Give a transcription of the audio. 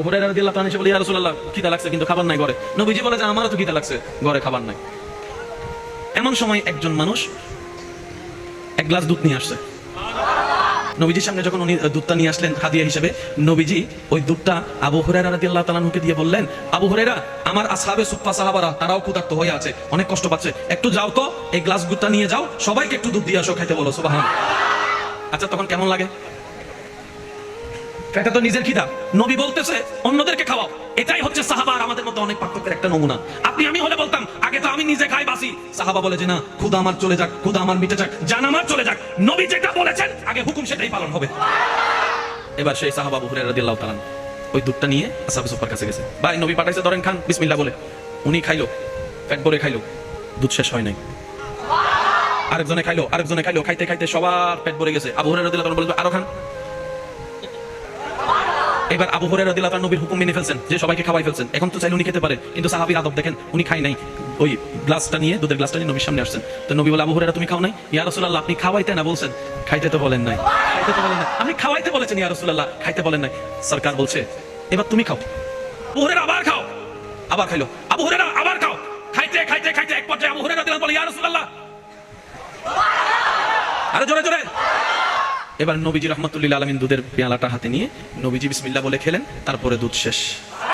হুরায়রা রাদিয়াল্লাহু তাআলা এসে বলে, ইয়া রাসূলুল্লাহ খিদা লাগছে কিন্তু খাবার নাই ঘরে। নবীজি বলে যে আমারও তো খিদা লাগছে, ঘরে খাবার নাই। এমন সময় একজন মানুষ এক গ্লাস দুধ নিয়ে আসছে। নবীজির সামনে যখন উনি দুধটা নিয়ে আসলেন হাদিয়া হিসেবে, নবীজি ওই দুধটা আবু হুরায়রা রাদিয়াল্লাহু তাআলা আনহুকে দিয়ে বললেন, আবু হুরায়রা, আমার আসহাবে সুফফা সাহাবারা তারাও ক্ষুধার্ত হয়ে আছে, অনেক কষ্ট পাচ্ছে, একটু যাও তো এই গ্লাস দুধটা নিয়ে যাও, সবাইকে একটু দুধ দিয়ে আসো, খাইতে বলো। সুবহানাল্লাহ। আচ্ছা তখন কেমন লাগে? এটা তো নিজের খিদা, নবী বলতেছে অন্যদেরকে খাওয়াও। এটাই হচ্ছে সাহাবা আর আমাদের মধ্যে অনেক পার্থক্যের একটা নমুনা। আপনি আমি হলে বলতাম আগে তো আমি নিজে খাই বাসি। সাহাবা বলে যে না, ক্ষুধা আমার চলে যাক, ক্ষুধা আমার মিটে যাক, জান আমার চলে যাক, নবী যেটা বলেছেন আগে হুকুম সেটাই পালন হবে। এবার সেই সাহাবা আবু হুরায়রা রাদিয়াল্লাহু তাআলা ওই দুধটা নিয়ে আসহাবে সুফফার কাছে গেছে। ভাই নবী পাঠাইছে, ধরেন খান বিসমিল্লাহ বলে। উনি খাইলো, পেট ভরে খাইলো, দুধ শেষ হয় নাই। আরেকজনে খাইলো, আরেকজনে খাইলো, খাইতে খাইতে সবার পেট ভরে গেছে। আবু হুরায়রা রাদিয়াল্লাহু তাআলা বলবে আরো খান। এবার আবু হুরায়রা রাদিয়াল্লাহু তাআলা নবীর হুকুম মেনে ফেলছেন যে সবাইকে খাওয়াই ফেলছেন, এখন তো চাইলে উনি খেতে পারেন, কিন্তু সাহাবীর আদব দেখেন, উনি খাই নাই। ওই গ্লাসটা নিয়ে, দুধের গ্লাসটা নিয়ে নবীর সামনে আসছেন। তো নবী বলে, আবু হুরায়রা তুমি খাও নাই? ইয়া রাসূলুল্লাহ আপনি খাওয়াইতে না বলছেন, খাইতে তো বলেন নাই। খাইতে তো বলেন নাই, আপনি খাওয়াইতে বলেছেন ইয়া রাসূলুল্লাহ, খাইতে বলেন নাই। সরকার বলছে এবার তুমি খাও। আবু হুরায়রা আবার খাও, আবার খাইলো। আবু হুরায়রা আবার খাও, খাইতে খাইতে খাইতে এক পর্যায়ে আবু হুরায়রা রাদিয়াল্লাহু তাআলা বলে, ইয়া রাসূলুল্লাহ, আরে জোরে জোরে। এবার নবীজি রাহমাতুল্লিল আলামিন দুধের পেয়ালাটা হাতে নিয়ে নবীজি বিসমিল্লাহ বলে খেলেন, তারপরে দুধ শেষ।